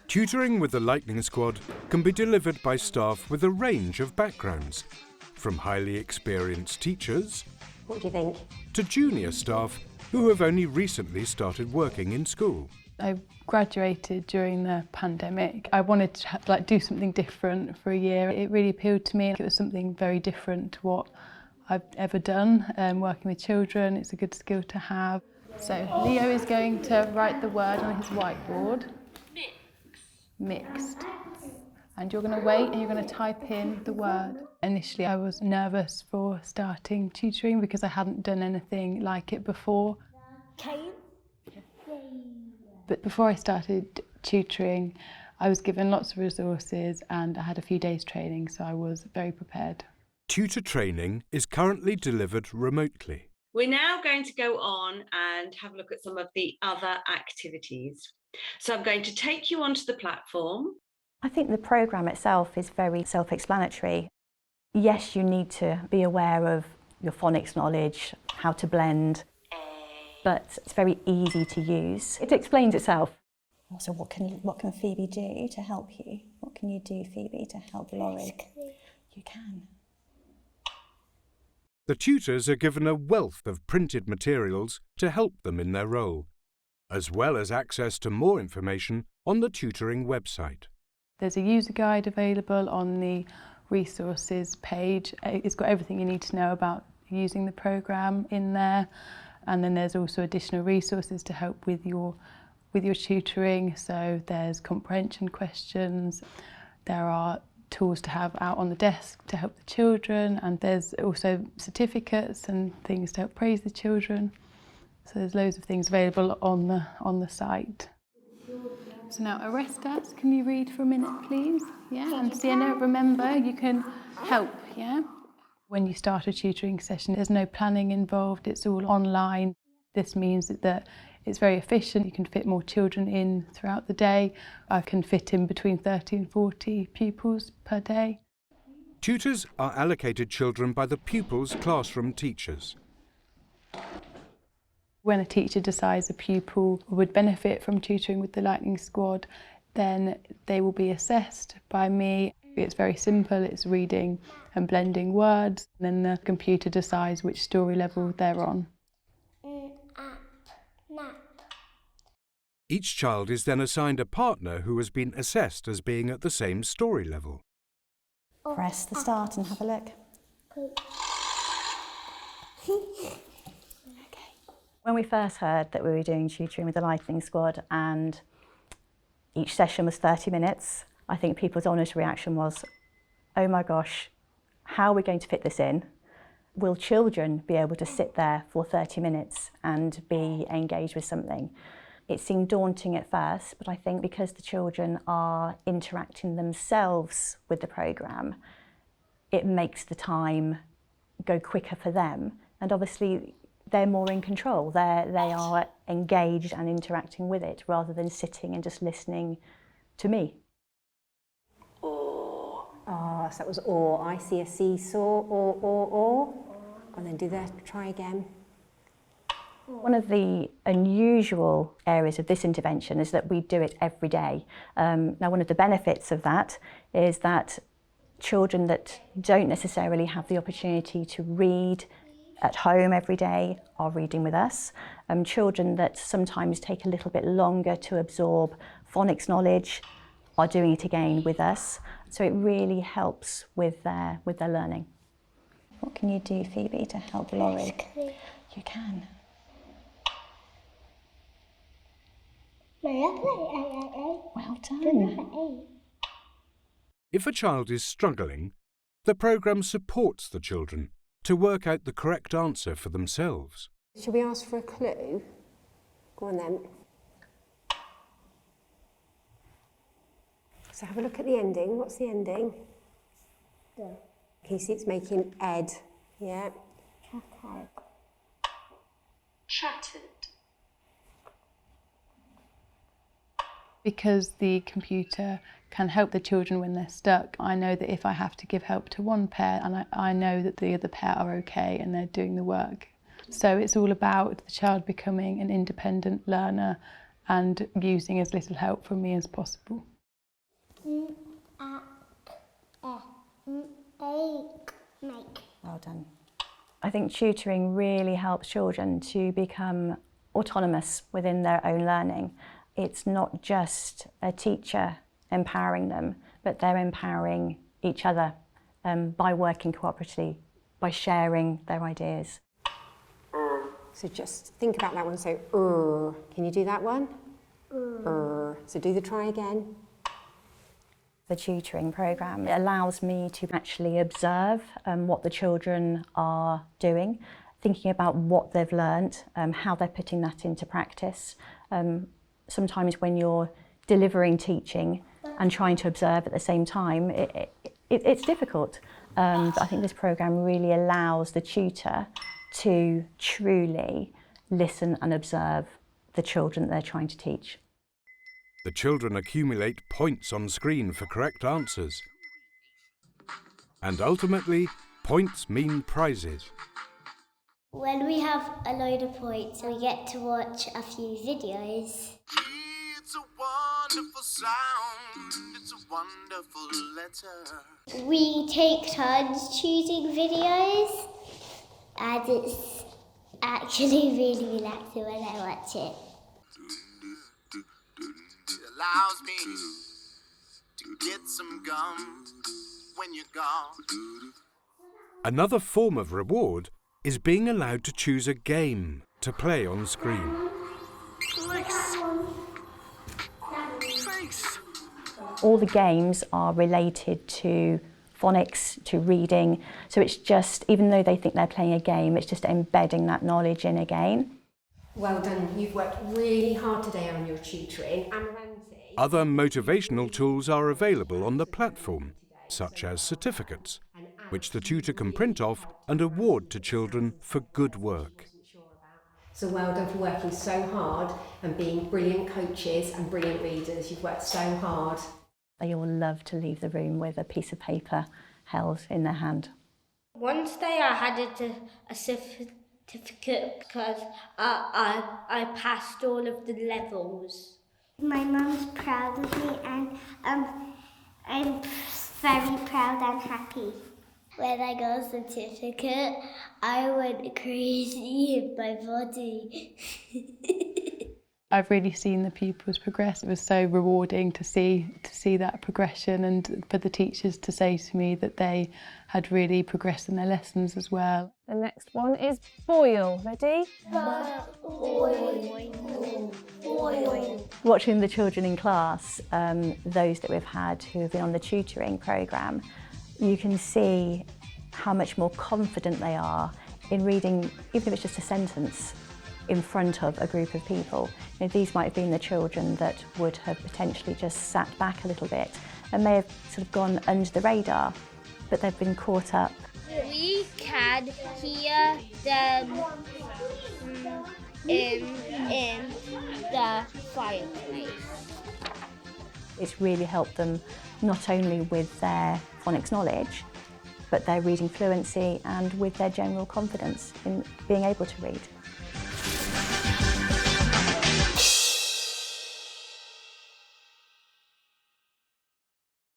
Tutoring with the Lightning Squad can be delivered by staff with a range of backgrounds, from highly experienced teachers What do you think? to junior staff who have only recently started working in school. I graduated during the pandemic. I wanted to do something different for a year. It really appealed to me. It was something very different to what I've ever done. Working with children, it's a good skill to have. So Leo is going to write the word on his whiteboard. Mixed. And you're going to wait and you're going to type in the word. Initially I was nervous for starting tutoring because I hadn't done anything like it before. But before I started tutoring, I was given lots of resources and I had a few days training, so I was very prepared. Tutor training is currently delivered remotely. We're now going to go on and have a look at some of the other activities. So I'm going to take you onto the platform. I think the programme itself is very self-explanatory. Yes, you need to be aware of your phonics knowledge, how to blend, but it's very easy to use. It explains itself. So what can Phoebe do to help you? What can you do, Phoebe, to help Laurie? You can. The tutors are given a wealth of printed materials to help them in their role, as well as access to more information on the tutoring website. There's a user guide available on the resources page. It's got everything you need to know about using the programme in there. And then there's also additional resources to help with your tutoring. So there's comprehension questions, there are tools to have out on the desk to help the children, and there's also certificates and things to help praise the children. So there's loads of things available on the site. So now Orestes, can you read for a minute please? Yeah, and Sienna, remember you can help, yeah? When you start a tutoring session, there's no planning involved, it's all online. This means that it's very efficient, you can fit more children in throughout the day. I can fit in between 30 and 40 pupils per day. Tutors are allocated children by the pupils' classroom teachers. When a teacher decides a pupil would benefit from tutoring with the Lightning Squad, then they will be assessed by me. It's very simple, it's reading and blending words, and then the computer decides which story level they're on. Each child is then assigned a partner who has been assessed as being at the same story level. Press the start and have a look. When we first heard that we were doing tutoring with the Lightning Squad and each session was 30 minutes, I think people's honest reaction was, oh my gosh, how are we going to fit this in? Will children be able to sit there for 30 minutes and be engaged with something? It seemed daunting at first, but I think because the children are interacting themselves with the programme, it makes the time go quicker for them. And obviously they're more in control. They are engaged and interacting with it rather than sitting and just listening to me. Oh, so that was or. I see a seesaw, or. And then do that, try again. One of the unusual areas of this intervention is that we do it every day. Now, one of the benefits of that is that children that don't necessarily have the opportunity to read at home every day are reading with us. Children that sometimes take a little bit longer to absorb phonics knowledge are doing it again with us. So it really helps with their learning. What can you do, Phoebe, to help Laurie? You can. Well done. If a child is struggling, the programme supports the children to work out the correct answer for themselves. Should we ask for a clue? Go on then. So have a look at the ending. What's the ending? Okay, see it's making Ed. Yeah. Chattered. Because the computer can help the children when they're stuck, I know that if I have to give help to one pair, and I know that the other pair are okay and they're doing the work. So it's all about the child becoming an independent learner and using as little help from me as possible. Make. Well done. I think tutoring really helps children to become autonomous within their own learning. It's not just a teacher empowering them, but they're empowering each other by working cooperatively, by sharing their ideas. So just think about that one. So, can you do that one? So do the try again. The tutoring programme allows me to actually observe what the children are doing, thinking about what they've learnt, how they're putting that into practice. Sometimes when you're delivering teaching and trying to observe at the same time, it's difficult. But I think this programme really allows the tutor to truly listen and observe the children that they're trying to teach. The children accumulate points on screen for correct answers. And ultimately, points mean prizes. When we have a load of points, we get to watch a few videos. It's a wonderful sound, it's a wonderful letter. We take turns choosing videos, and it's actually really relaxing when I watch it. It allows me to get some gum when you're gone. Another form of reward is being allowed to choose a game to play on screen. All the games are related to phonics, to reading, so it's just, even though they think they're playing a game, it's just embedding that knowledge in again. Well done. You've worked really hard today on your tutoring. And Other motivational tools are available on the platform, such as certificates, which the tutor can print off and award to children for good work. So well done for working so hard and being brilliant coaches and brilliant readers. You've worked so hard. They all love to leave the room with a piece of paper held in their hand. One day I had a certificate because I passed all of the levels. My mum's proud of me and I'm very proud and happy. When I got a certificate, I went crazy in my body. I've really seen the pupils progress. It was so rewarding to see that progression, and for the teachers to say to me that they had really progressed in their lessons as well. The next one is boil. Ready? Boil. Watching the children in class, those that we've had who have been on the tutoring programme, you can see how much more confident they are in reading, even if it's just a sentence, in front of a group of people. You know, these might have been the children that would have potentially just sat back a little bit and may have sort of gone under the radar, but they've been caught up. We can hear them in the fireplace. It's really helped them not only with their phonics knowledge, but their reading fluency and with their general confidence in being able to read.